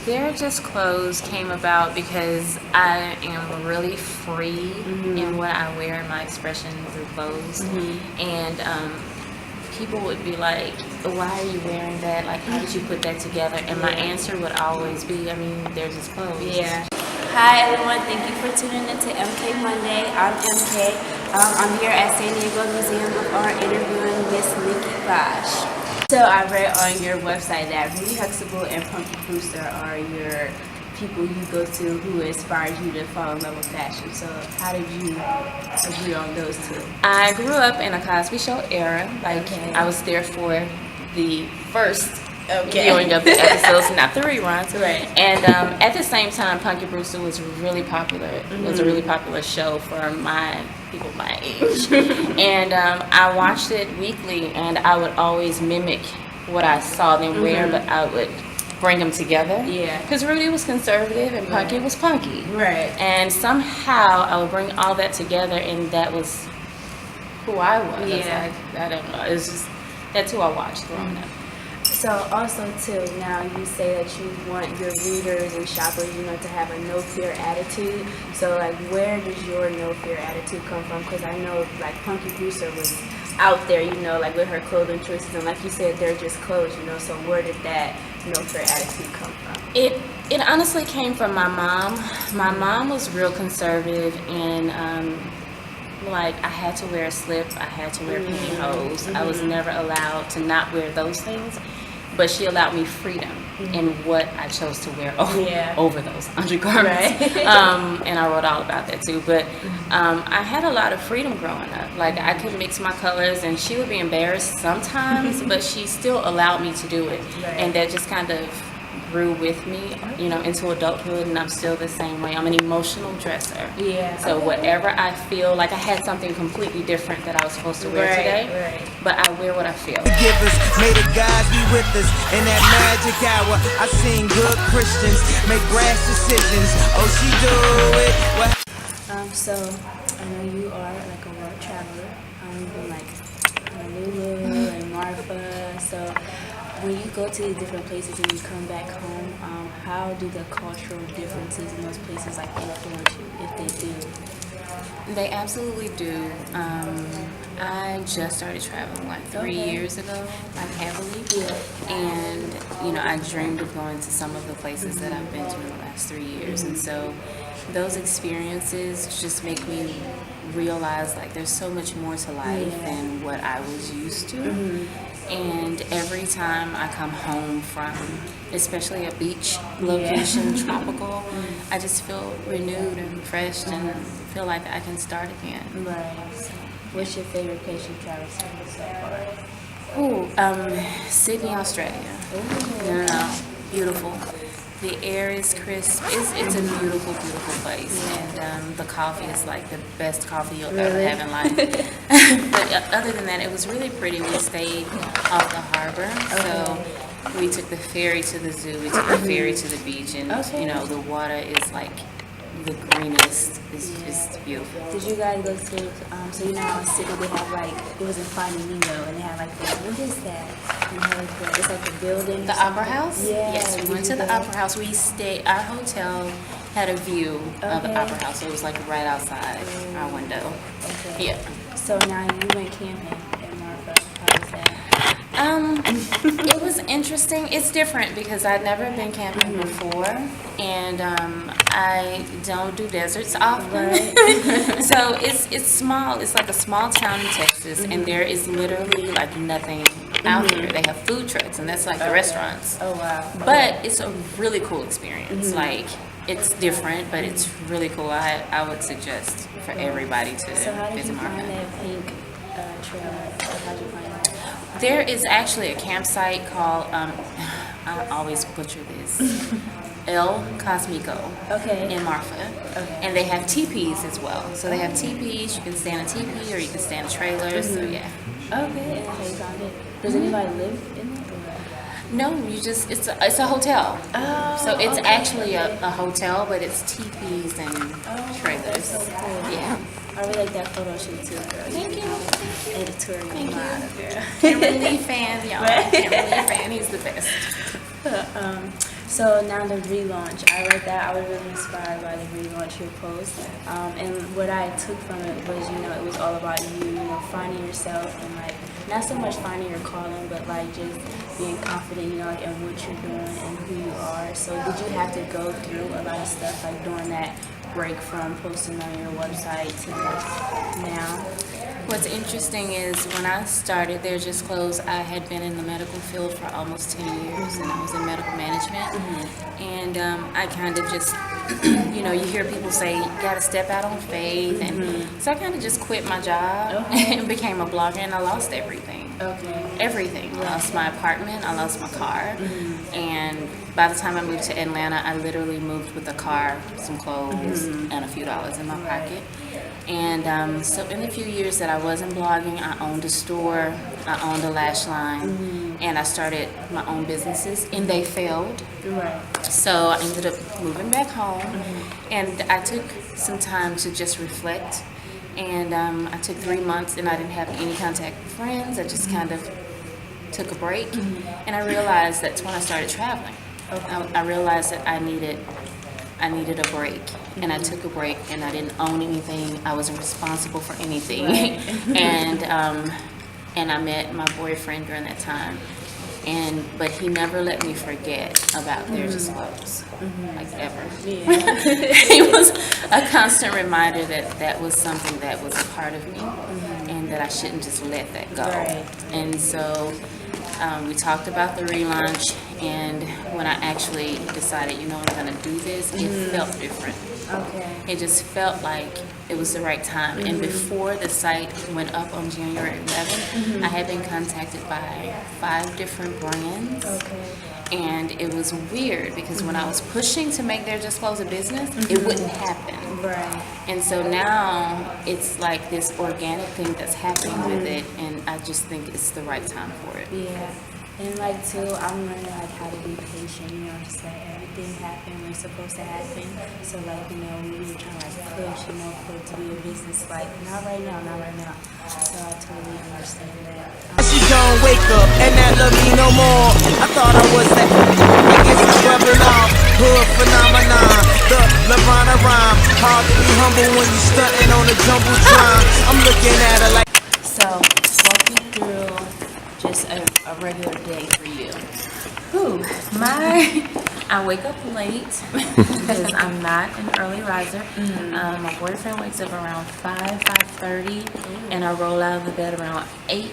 They're Just Clothes came about because I am really free in what I wear in my expression through clothes. And people would be like, why are you wearing that? Like, how did you put that together? And my answer would always be, I mean, they're just clothes. Yeah. Hi everyone, thank you for tuning in to Mkayy Monday. I'm Mkayy. I'm here at San Diego Museum of Art interviewing Miss Neki Bosh. So I read on your website that Rudy Huxtable and Punky Brewster are your people you go to who inspired you to fall in love with fashion. So how did you agree on those two? I grew up in a Cosby Show era. Like, I was there for the first viewing of the episodes, not the reruns. Right. And at the same time, Punky Brewster was really popular. It was a really popular show for people my age. And I watched it weekly, and I would always mimic what I saw them wear, but I would bring them together. Yeah. Because Rudy was conservative and Punky was punky. Right. And somehow I would bring all that together, and that was who I was. Yeah. I don't know. It's just, that's who I watched growing up. So also too, now you say that you want your readers and shoppers, to have a no fear attitude. So like, where does your no fear attitude come from? Because I know like Punky Brewster was out there, like with her clothing choices, and like you said, they're just clothes, So where did that no fear attitude come from? It honestly came from my mom. My mom was real conservative, and like, I had to wear a slip, I had to wear pantyhose. I was never allowed to not wear those things, but she allowed me freedom in what I chose to wear over those undergarments. Right. And I wrote all about that too. But I had a lot of freedom growing up. Like, I could mix my colors, and she would be embarrassed sometimes, but she still allowed me to do it. Right. And that just kind of grew with me, into adulthood, and I'm still the same way. I'm an emotional dresser. Yeah. So whatever I feel, like I had something completely different that I was supposed to wear today, but I wear what I feel. Givers, may the gods be with us in that magic hour. I seen good Christians make rash decisions. Oh, she do it. So I know you are like a world traveler. You've been like Honolulu and Marfa. So when you go to these different places and you come back home, how do the cultural differences in those places like influence you, if they do? They absolutely do. I just started traveling like 3 years ago, like heavily. Yeah. And, I dreamed of going to some of the places that I've been to in the last 3 years. And so those experiences just make me realize like there's so much more to life than what I was used to. And every time I come home from, especially a beach location, tropical, I just feel renewed and refreshed and feel like I can start again. Right. What's your favorite place you traveled to so far? Ooh, Sydney, Australia. No, beautiful. The air is crisp. It's a beautiful, beautiful place, and the coffee is like the best coffee you'll ever have in life. But other than that, it was really pretty. We stayed off the harbor, so we took the ferry to the zoo. We took the ferry to the beach, and the water is like the greenest. It's just beautiful. Did you guys go to, so how in Sydney they have like, it was in Finding Nemo, and they have like, what is that? And they have like it's like a building. The Opera House? Yeah. Yes, we went to the Opera House. We stayed, our hotel had a view of the Opera House, so it was like right outside our window. Okay. Yeah. So now you went camping in Marfa. How was that? It was interesting. It's different because I'd never been camping before, and I don't do deserts often. So it's small. It's like a small town in Texas, and there is literally like nothing out here. They have food trucks, and that's like the restaurants. Oh wow! But it's a really cool experience. Like, it's different, but it's really cool. I would suggest for everybody to So how did visit you find Marfa. that pink trail? How did you find that? There is actually a campsite called, I always butcher this, El Cosmico in Marfa. Okay. And they have teepees as well. So they have teepees, you can stay in a teepee or you can stay in a trailer, so yeah. Okay, and how you found it? Does anybody live in it? No, it's a hotel. Oh, So it's actually a hotel, but it's teepees and trailers. That's so cool. Yeah. I really like that photo shoot too, girl. Thank you. Editorial Thank model, you. girl. Kimberly fan, y'all. Kimberly fan, he's the best. So now the relaunch, I read that. I was really inspired by the relaunch your post, and what I took from it was, it was all about you, finding yourself and like not so much finding your calling, but like just being confident, in what you're doing and who you are. So did you have to go through a lot of stuff like during that break from posting on your website to this now? What's interesting is when I started They're Just Clothes, I had been in the medical field for almost 10 years, and I was in medical management. And I kind of just, you hear people say, you got to step out on faith. And so I kind of just quit my job and became a blogger, and I lost everything. Everything. I lost my apartment, I lost my car. And by the time I moved to Atlanta, I literally moved with a car, some clothes, and a few dollars in my pocket. And so in the few years that I wasn't blogging, I owned a store, I owned a lash line, and I started my own businesses, and they failed. So I ended up moving back home, and I took some time to just reflect. And I took 3 months, and I didn't have any contact with friends. I just kind of took a break, and I realized that's when I started traveling. I realized that I needed a break, and I took a break, and I didn't own anything. I wasn't responsible for anything. And I met my boyfriend during that time, but he never let me forget about They're Just Clothes, like ever. He was a constant reminder that was something that was a part of me, and that I shouldn't just let that go. And so we talked about the relaunch, and when I actually decided, I'm going to do this, it felt different. It just felt like it was the right time. And before the site went up on January 11th, I had been contacted by 5 different brands. And it was weird because when I was pushing to make They're Just Clothes a business, it wouldn't happen. And so now it's like this organic thing that's happening with it, and I just think it's the right time for it. And like too, I'm learning like how to be patient, just let everything happen when it's supposed to happen. So like, we were trying to like push, for it to be a business, like not right now. So I totally understand that. She don't wake up and that love me no more. I thought I was that. I guess I'm rubbing off. Hood phenomenon. The Lavana rhyme. Hard to be humble when you stunting on a jumbotron. I'm looking at her like. So walk me through just a regular day for you. I wake up late because I'm not an early riser. My boyfriend wakes up around 5:30, and I roll out of the bed around 8,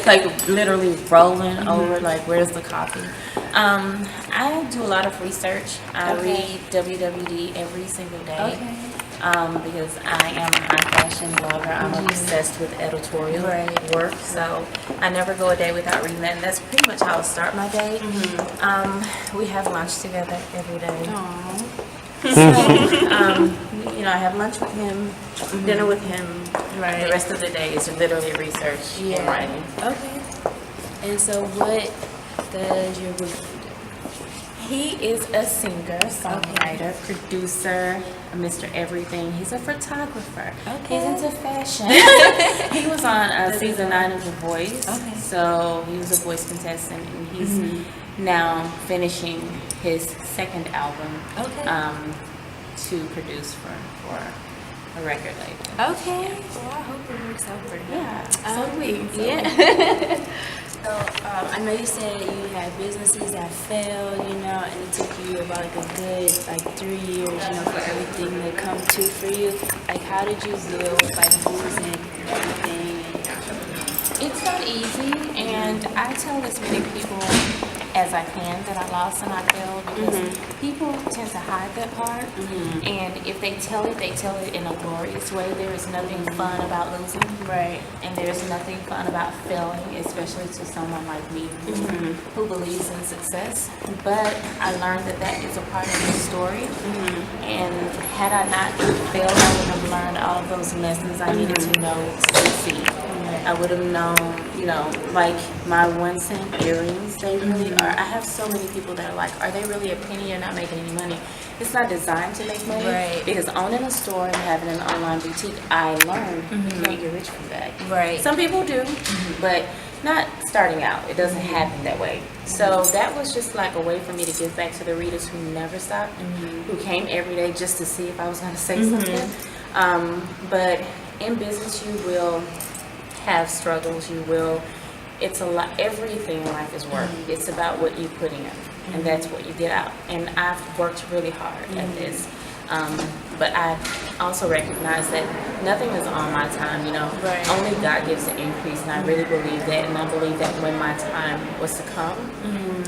like literally rolling over, like, where's the coffee? I do a lot of research. I read WWD every single day. Because I am a high fashion blogger. I'm obsessed with editorial work, so I never go a day without reading that, and that's pretty much how I start my day. We have lunch together every day. So, I have lunch with him, dinner with him. The rest of the day is literally research and writing. And so what does your boyfriend do? He is a singer, songwriter, producer, Mr. Everything. He's a photographer. He's into fashion. He was on season 9 of The Voice. So he was a voice contestant, and he's now finishing his 2nd album to produce for a record label. Well, I hope it works out for him. So do we. So I know you said you had businesses that failed, and it took you about like a good 3 years, for everything to come to for you. Like, how did you deal with losing everything? It's not easy, and I tell as many people as I can that I lost and I failed, because people tend to hide that part, and if they tell it in a glorious way. There is nothing fun about losing, and there's nothing fun about failing, especially to someone like me who believes in success. But I learned that is a part of the story, and had I not failed, I would have learned all of those lessons I needed to know to succeed. I would have known, you know, like my 1 cent earrings, they really are. I have so many people that are like, are they really a penny? You're not making any money. It's not designed to make money. Right. Because owning a store and having an online boutique, I learned you can't get rich from that. Right. Some people do, but not starting out. It doesn't happen that way. So that was just like a way for me to give back to the readers who never stopped, who came every day just to see if I was going to say something. But in business, you will have struggles. You will. It's a lot. Everything in life is work. It's about what you put in, and that's what you get out. And I've worked really hard at this. But I also recognize that nothing is on my time, you know. Right. Only God gives the increase, and I really believe that. And I believe that when my time was to come,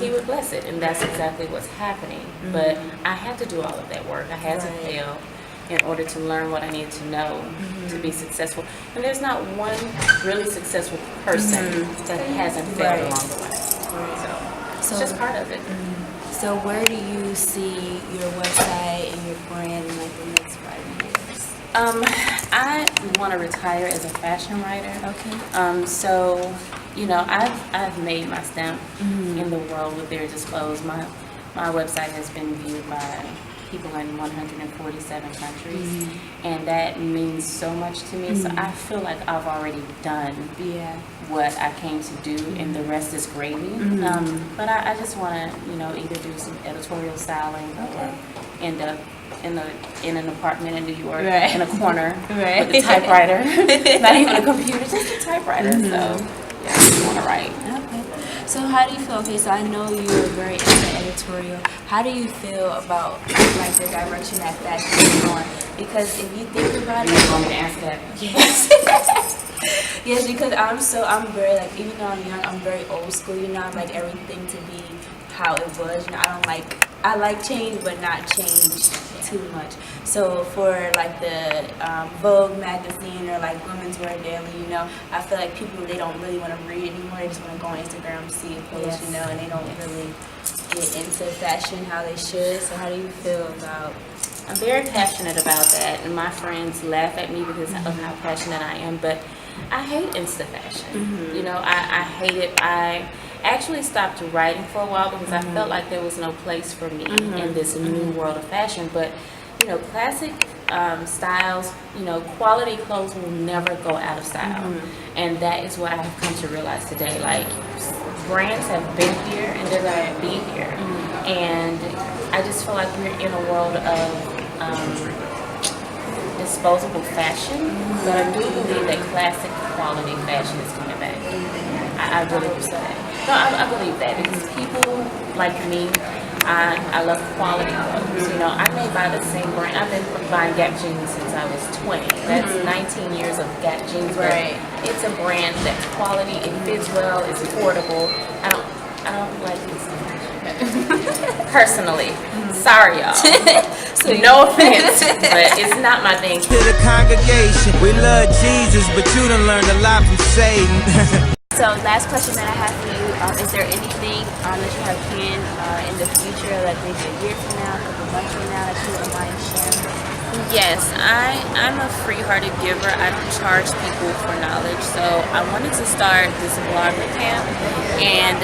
He would bless it, and that's exactly what's happening. But I had to do all of that work. I had to fail in order to learn what I needed to know to be successful. And there's not one really successful person that hasn't failed along the way. So it's just part of it. So where do you see your website and your brand in like the next 5 years? I want to retire as a fashion writer. Okay. So, you know, I've made my stamp in the world with Their Disclosed. My website has been viewed by people in 147 countries, and that means so much to me. So I feel like I've already done what I came to do, and the rest is gravy. But I just want to, you know, either do some editorial styling or end up in an apartment in New York in a corner with a typewriter, not even a computer, just a typewriter. So yeah, I just want to write. Okay. So how do you feel? Okay, so I know you're very into editorial. How do you feel about like the direction that fashion is going? Because if you think about it, I'm gonna ask that. yes, yes, because I'm very like, even though I'm young, I'm very old school. You know, I like everything to be how it was. You know, I like change, but not change too much. So for like the Vogue magazine or like Women's Wear Daily, you know, I feel like people, they don't really want to read anymore. They just want to go on Instagram, see a post, you know, and they don't really get into fashion how they should. So how do you feel about? I'm very passionate about that, and my friends laugh at me because of how passionate I am, but I hate InstaFashion. You know, I hate it. I actually stopped writing for a while because I felt like there was no place for me in this new world of fashion. But, you know, classic styles, you know, quality clothes will never go out of style. And that is what I have come to realize today. Like, brands have been here and they're going to be here. And I just feel like we're in a world of disposable fashion, but I do believe that classic quality fashion is coming back. I really believe that. No, I believe that because people like me, I love quality clothes. You know, I may buy the same brand. I've been buying Gap jeans since I was 20. That's 19 years of Gap jeans. Right. It's a brand that's quality. It fits well. It's affordable. I don't like this personally. Sorry, y'all. So no offense, but it's not my thing. To the congregation, we love Jesus, but you done learned a lot from Satan. So last question that I have for you, is there anything that you have planned in the future, like maybe a year from now, a couple months from now, that you would mind sharing? Yes, I'm a free-hearted giver. I don't charge people for knowledge, so I wanted to start this blogger camp, and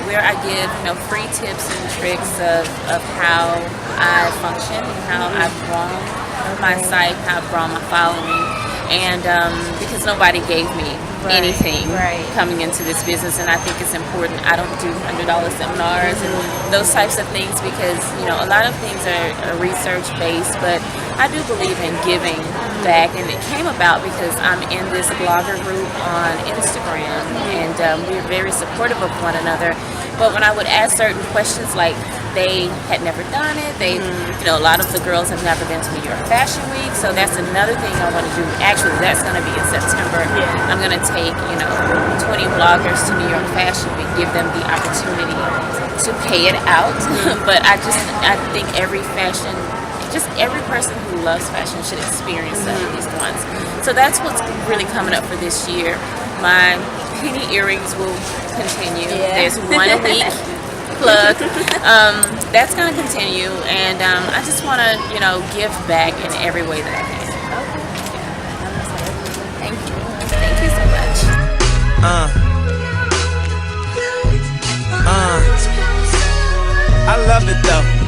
where I give, you know, free tips and tricks of how I function, how I've grown my site, how I've grown my following, and because nobody gave me anything coming into this business, and I think it's important. I don't do $100 seminars and those types of things because, you know, a lot of things are research based, but I do believe in giving back, and it came about because I'm in this blogger group on Instagram, and we're very supportive of one another. But when I would ask certain questions, like they had never done it, you know, a lot of the girls have never been to New York Fashion Week, so that's another thing I want to do. Actually, that's going to be in September. I'm going to take, you know, 20 bloggers to New York Fashion Week, give them the opportunity to pay it out. But I think every person who loves fashion should experience that at least once. So that's what's really coming up for this year. My penny earrings will continue. There's one a week. Plug. That's going to continue, and I just want to, you know, give back in every way that I can. Okay. Thank you. Thank you so much. I love it though.